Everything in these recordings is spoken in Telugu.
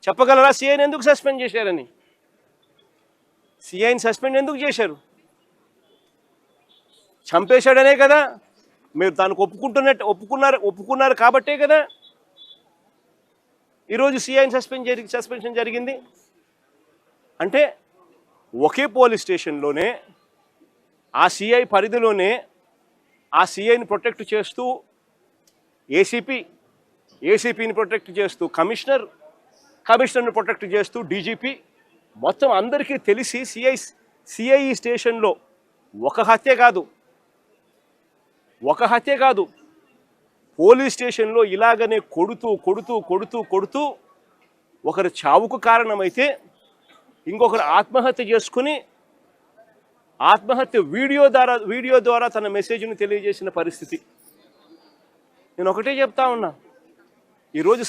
చెప్పగలరా సిఐని ఎందుకు సస్పెండ్ చేశారని? సిఐని సస్పెండ్ ఎందుకు చేశారు? చంపేశాడనే కదా, మీరు దానికి ఒప్పుకున్నారు కాబట్టే కదా ఈరోజు సిఐని సస్పెన్షన్ జరిగింది. అంటే ఒకే పోలీస్ స్టేషన్లోనే ఆ సిఐ పరిధిలోనే ఆ సిఐని ప్రొటెక్ట్ చేస్తూ ఏసీపీని ప్రొటెక్ట్ చేస్తూ కమిషనర్ని ప్రొటెక్ట్ చేస్తూ డీజీపీ, మొత్తం అందరికీ తెలిసి సిఐ స్టేషన్లో ఒక హత్య కాదు పోలీస్ స్టేషన్లో ఇలాగనే కొడుతూ ఒకరి చావుకు కారణమైతే ఇంకొకరు ఆత్మహత్య చేసుకుని వీడియో ద్వారా తన మెసేజ్ని తెలియజేసిన పరిస్థితి. నేను ఒకటే చెప్తా ఉన్నా, ఈరోజు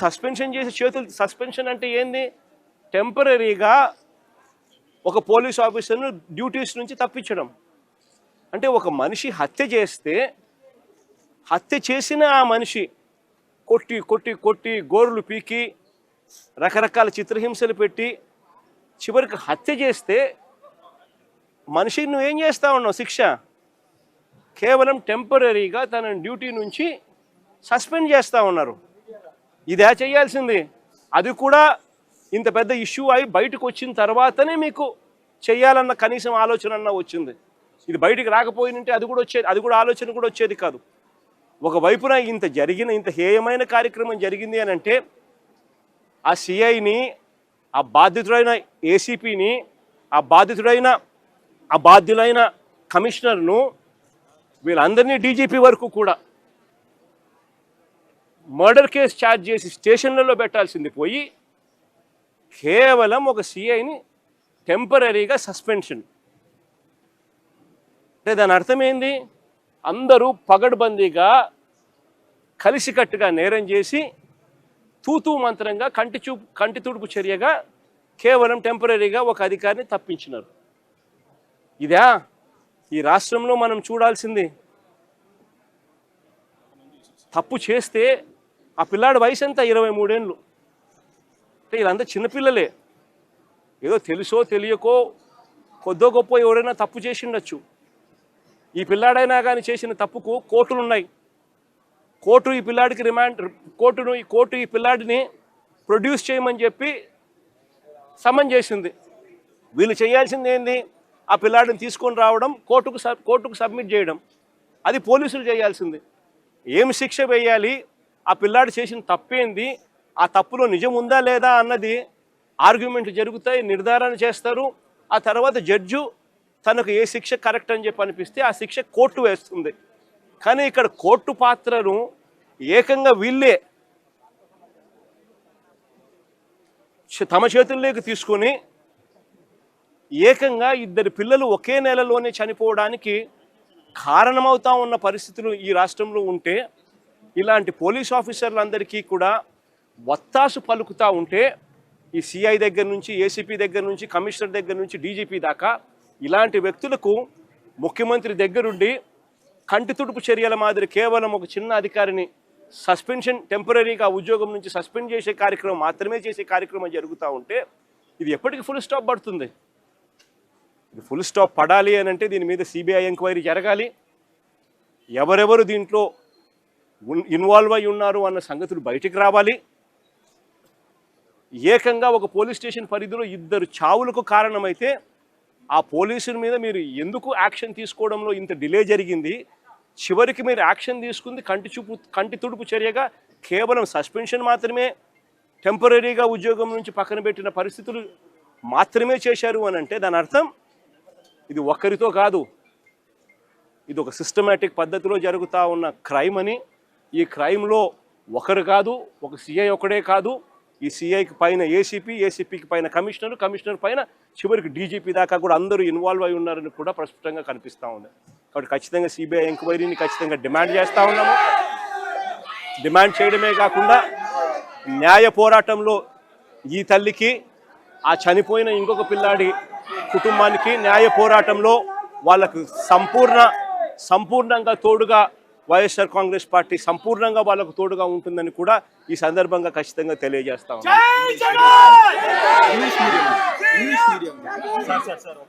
సస్పెన్షన్ అంటే ఏంది? టెంపరీగా ఒక పోలీస్ ఆఫీసర్ను డ్యూటీస్ నుంచి తప్పించడం. అంటే ఒక మనిషి హత్య చేసిన ఆ మనిషి కొట్టి గోరులు పీకి రకరకాల చిత్రహింసలు పెట్టి చివరికి హత్య చేస్తే మనిషిని నువ్వేం చేస్తా ఉన్నావు? శిక్ష కేవలం టెంపరీగా తన డ్యూటీ నుంచి సస్పెండ్ చేస్తూ ఉన్నారు. ఇదే చేయాల్సింది. అది కూడా ఇంత పెద్ద ఇష్యూ అయి బయటకు వచ్చిన తర్వాతనే మీకు చేయాలన్న కనీసం ఆలోచన అన్న వచ్చింది. ఇది బయటికి రాకపోయినంటే అది కూడా ఆలోచన కూడా వచ్చేది కాదు. ఒకవైపున ఇంత హేయమైన కార్యక్రమం జరిగింది అని అంటే ఆ సిఐని, ఆ బాధితుడైన ఏసీపీని, ఆ బాధ్యులైన కమిషనర్ను, వీళ్ళందరినీ డీజీపీ వరకు కూడా మర్డర్ కేసు ఛార్జ్ చేసి స్టేషన్లలో పెట్టాల్సింది పోయి కేవలం ఒక సిఐని టెంపరీగా సస్పెన్షన్. అంటే దాని అర్థం ఏంది? అందరూ పగడ్బందీగా కలిసికట్టుగా నేరం చేసి తూతూ మంత్రంగా కంటి తుడుపు చర్యగా కేవలం టెంపరీగా ఒక అధికారిని తప్పించినారు. ఇదా ఈ రాష్ట్రంలో మనం చూడాల్సింది? తప్పు చేస్తే ఆ పిల్లాడి వయసు ఎంత? 23 ఏళ్ళు. అంటే వీళ్ళంతా చిన్నపిల్లలే. ఏదో తెలుసో తెలియకో కొద్దో గొప్ప ఎవరైనా తప్పు చేసి ఉండొచ్చు. ఈ పిల్లాడైనా కానీ చేసిన తప్పుకు కోర్టులు ఉన్నాయి. కోర్టు ఈ పిల్లాడిని ప్రొడ్యూస్ చేయమని చెప్పి సమన్ చేసింది. వీళ్ళు చేయాల్సింది ఏంది? ఆ పిల్లాడిని తీసుకొని రావడం, కోర్టుకు సబ్మిట్ చేయడం. అది పోలీసులు చేయాల్సింది. ఏం శిక్ష వేయాలి, ఆ పిల్లాడు చేసిన తప్పేంది, ఆ తప్పులో నిజం ఉందా లేదా అన్నది ఆర్గ్యుమెంట్ జరుగుతాయి, నిర్ధారణ చేస్తారు. ఆ తర్వాత జడ్జు తనకు ఏ శిక్ష కరెక్ట్ అని చెప్పి అనిపిస్తే ఆ శిక్ష కోర్టు వేస్తుంది. కానీ ఇక్కడ కోర్టు పాత్రను ఏకంగా వీళ్ళే తమ చేతుల్లోకి తీసుకొని ఏకంగా 2 పిల్లలు ఒకే నెలలోనే చనిపోవడానికి కారణమవుతా ఉన్న పరిస్థితులు ఈ రాష్ట్రంలో ఉంటే, ఇలాంటి పోలీస్ ఆఫీసర్లందరికీ కూడా వత్తాసు పలుకుతూ ఉంటే, ఈ సిఐ దగ్గర నుంచి, ఏసీపీ దగ్గర నుంచి, కమిషనర్ దగ్గర నుంచి, డీజీపీ దాకా ఇలాంటి వ్యక్తులకు ముఖ్యమంత్రి దగ్గరుండి కంటి తుడుపు చర్యల మాదిరి కేవలం ఒక చిన్న అధికారిని టెంపరీగా ఉద్యోగం నుంచి సస్పెండ్ చేసే కార్యక్రమం మాత్రమే జరుగుతూ ఉంటే ఇది ఎప్పటికీ ఫుల్ స్టాప్ పడుతుంది? ఇది ఫుల్ స్టాప్ పడాలి అని అంటే దీని మీద సిబిఐ ఎంక్వైరీ జరగాలి. ఎవరెవరు దీంట్లో ఇన్వాల్వ్ అయి ఉన్నారు అన్న సంగతులు బయటికి రావాలి. ఏకంగా ఒక పోలీస్ స్టేషన్ పరిధిలో 2 చావులకు కారణమైతే ఆ పోలీసుల మీద మీరు ఎందుకు యాక్షన్ తీసుకోవడంలో ఇంత డిలే జరిగింది? చివరికి మీరు యాక్షన్ తీసుకుంది కంటి తుడుపు చర్యగా కేవలం సస్పెన్షన్ మాత్రమే, టెంపరీగా ఉద్యోగం నుంచి పక్కన పెట్టిన పరిస్థితులు మాత్రమే చేశారు అని అంటే దాని అర్థం ఇది ఒక్కరితో కాదు, ఇది ఒక సిస్టమేటిక్ పద్ధతిలో జరుగుతూ ఉన్న క్రైమ్ అని. ఈ క్రైమ్లో ఒకరు కాదు, ఒక సిఐ ఒకడే కాదు, ఈ సిఐకి పైన ఏసీపీకి పైన కమిషనర్ పైన చివరికి డీజీపీ దాకా కూడా అందరూ ఇన్వాల్వ్ అయి ఉన్నారని కూడా ప్రస్ఫుటంగా కనిపిస్తూ ఉంది. కాబట్టి ఖచ్చితంగా సిబిఐ ఎంక్వైరీని ఖచ్చితంగా డిమాండ్ చేస్తూ ఉన్నాము. డిమాండ్ చేయడమే కాకుండా న్యాయ పోరాటంలో ఈ తల్లికి, ఆ చనిపోయిన ఇంకొక పిల్లాడి కుటుంబానికి న్యాయ పోరాటంలో వాళ్ళకు సంపూర్ణంగా తోడుగా వైఎస్ఆర్ కాంగ్రెస్ పార్టీ సంపూర్ణంగా వాళ్ళకు తోడుగా ఉంటుందని కూడా ఈ సందర్భంగా ఖచ్చితంగా తెలియజేస్తా ఉన్నాం. సార్